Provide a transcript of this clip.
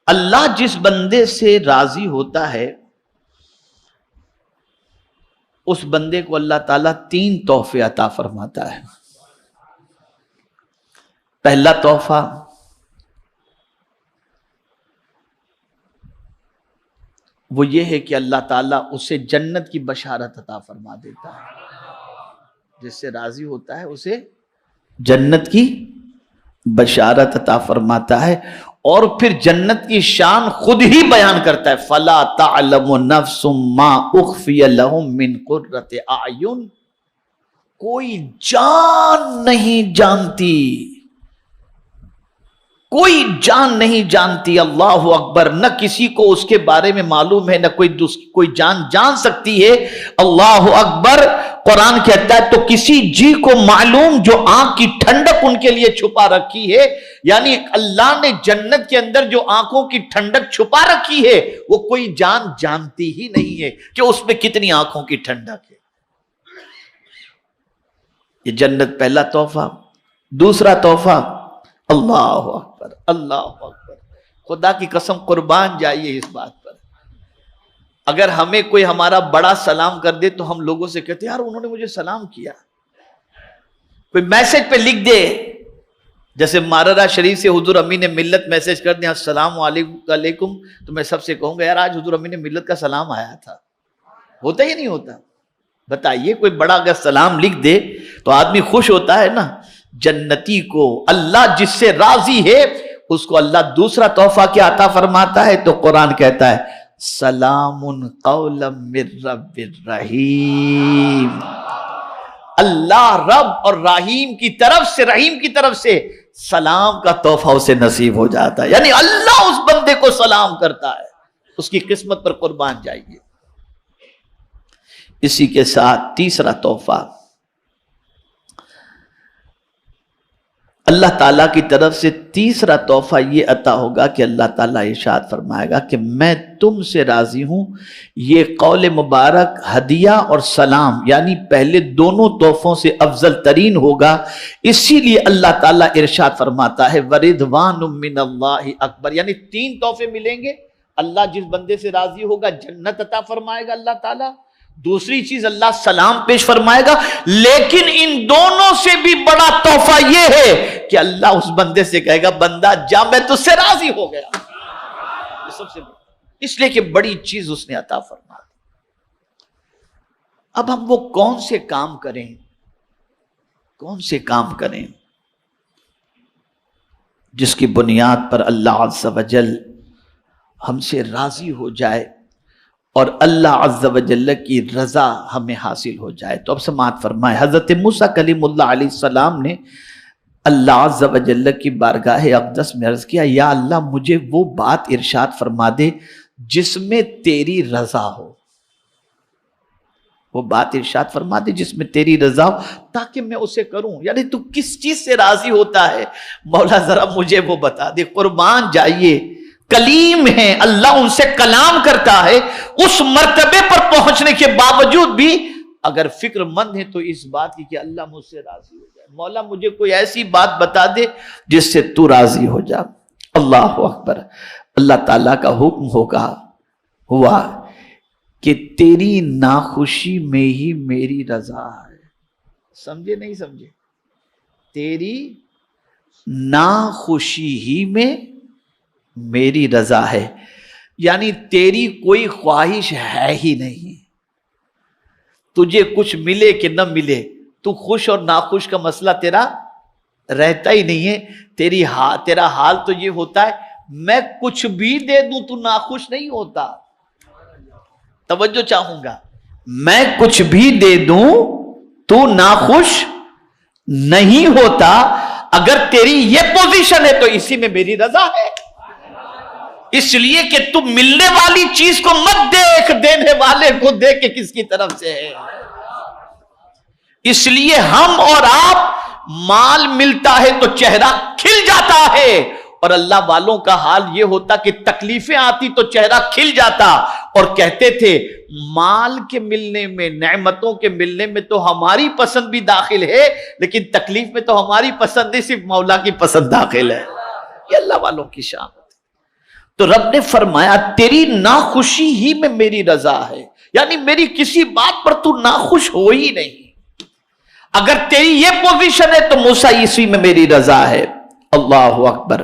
اللہ جس بندے سے راضی ہوتا ہے اس بندے کو اللہ تعالیٰ 3 تحفے عطا فرماتا ہے۔ پہلا تحفہ وہ یہ ہے کہ اللہ تعالیٰ اسے جنت کی بشارت عطا فرما دیتا ہے۔ جس سے راضی ہوتا ہے اسے جنت کی بشارت عطا فرماتا ہے، اور پھر جنت کی شان خود ہی بیان کرتا ہے، فَلَا تَعْلَمُ نَفْسٌ مَّا أُخْفِيَ لَهُم مِّن قُرَّةِ أَعْيُنٍ، کوئی جان نہیں جانتی، کوئی جان نہیں جانتی، اللہ اکبر، نہ کسی کو اس کے بارے میں معلوم ہے، نہ کوئی جان جان سکتی ہے، اللہ اکبر۔ قرآن کہتا ہے تو کسی جی کو معلوم جو آنکھ کی ٹھنڈک ان کے لیے چھپا رکھی ہے، یعنی اللہ نے جنت کے اندر جو آنکھوں کی ٹھنڈک چھپا رکھی ہے وہ کوئی جان جانتی ہی نہیں ہے کہ اس میں کتنی آنکھوں کی ٹھنڈک ہے۔ یہ جنت پہلا تحفہ۔ دوسرا تحفہ، اللہ اکبر، اللہ اکبر، خدا کی قسم قربان جائیے اس بات پر، اگر ہمیں کوئی ہمارا بڑا سلام کر دے تو ہم لوگوں سے کہتے ہیں یار انہوں نے مجھے سلام کیا، کوئی میسج پہ لکھ دے، جیسے ماررہ شریف سے حضور امین ملت میسج کر دیں السلام علیکم، تو میں سب سے کہوں گا یار آج حضور امین ملت کا سلام آیا تھا، ہوتا ہی نہیں ہوتا؟ بتائیے، کوئی بڑا اگر سلام لکھ دے تو آدمی خوش ہوتا ہے نا۔ جنتی کو اللہ جس سے راضی ہے اس کو اللہ دوسرا تحفہ کیا عطا فرماتا ہے؟ تو قرآن کہتا ہے سلام قولا من رب الرحیم، اللہ رب اور رحیم کی طرف سے سلام کا تحفہ اسے نصیب ہو جاتا ہے، یعنی اللہ اس بندے کو سلام کرتا ہے، اس کی قسمت پر قربان جائیے۔ اسی کے ساتھ تیسرا تحفہ اللہ تعالیٰ کی طرف سے، تیسرا تحفہ یہ عطا ہوگا کہ اللہ تعالیٰ ارشاد فرمائے گا کہ میں تم سے راضی ہوں۔ یہ قول مبارک ہدیہ اور سلام یعنی پہلے دونوں تحفوں سے افضل ترین ہوگا، اسی لیے اللہ تعالیٰ ارشاد فرماتا ہے وَرِضْوَانٌ مِّنَ اللَّهِ اکبر، یعنی 3 تحفے ملیں گے۔ اللہ جس بندے سے راضی ہوگا جنت عطا فرمائے گا اللہ تعالیٰ، دوسری چیز اللہ سلام پیش فرمائے گا، لیکن ان دونوں سے بھی بڑا تحفہ یہ ہے کہ اللہ اس بندے سے کہے گا بندہ جا میں تجھ سے راضی ہو گیا، یہ سب سے بڑا، اس لیے کہ بڑی چیز اس نے عطا فرما دی۔ اب ہم وہ کون سے کام کریں جس کی بنیاد پر اللہ عز و جل ہم سے راضی ہو جائے اور اللہ عز و جل کی رضا ہمیں حاصل ہو جائے؟ تو اب سماعت فرمائے، حضرت موسیٰ کلیم اللہ علیہ السلام نے اللہ عز و جل کی بارگاہ اقدس میں عرض کیا یا اللہ مجھے وہ بات ارشاد فرما دے جس میں تیری رضا ہو، وہ بات ارشاد فرما دے جس میں تیری رضا ہو تاکہ میں اسے کروں، یعنی تو کس چیز سے راضی ہوتا ہے مولا ذرا مجھے وہ بتا دے۔ قربان جائیے، کلیم ہیں، اللہ ان سے کلام کرتا ہے، اس مرتبے پر پہنچنے کے باوجود بھی اگر فکر مند ہے تو اس بات کی کہ اللہ مجھ سے راضی ہو جائے، مولا مجھے کوئی ایسی بات بتا دے جس سے تو راضی ہو جا۔ اللہ اکبر، اللہ تعالیٰ کا حکم ہوا کہ تیری ناخوشی میں ہی میری رضا ہے۔ سمجھے نہیں سمجھے؟ تیری ناخوشی ہی میں میری رضا ہے، یعنی تیری کوئی خواہش ہے ہی نہیں، تجھے کچھ ملے کہ نہ ملے تو خوش اور ناخوش کا مسئلہ تیرا رہتا ہی نہیں ہے۔ تیرا حال تو یہ ہوتا ہے میں کچھ بھی دے دوں تو ناخوش نہیں ہوتا۔ توجہ چاہوں گا، میں کچھ بھی دے دوں تو ناخوش نہیں ہوتا، اگر تیری یہ پوزیشن ہے تو اسی میں میری رضا ہے، اس لیے کہ تم ملنے والی چیز کو مت دیکھ، دینے والے کو دیکھ کے کس کی طرف سے ہے۔ اس لیے ہم اور آپ مال ملتا ہے تو چہرہ کھل جاتا ہے، اور اللہ والوں کا حال یہ ہوتا کہ تکلیفیں آتی تو چہرہ کھل جاتا، اور کہتے تھے مال کے ملنے میں، نعمتوں کے ملنے میں تو ہماری پسند بھی داخل ہے، لیکن تکلیف میں تو ہماری پسند نہیں، صرف مولا کی پسند داخل ہے۔ یہ اللہ والوں کی شان۔ تو رب نے فرمایا تیری ناخوشی ہی میں میری رضا ہے، یعنی میری کسی بات پر تو ناخوش ہو ہی نہیں۔ اگر تیری یہ پوزیشن ہے تو موسیٰ اسی میں میری رضا ہے۔ اللہ اکبر۔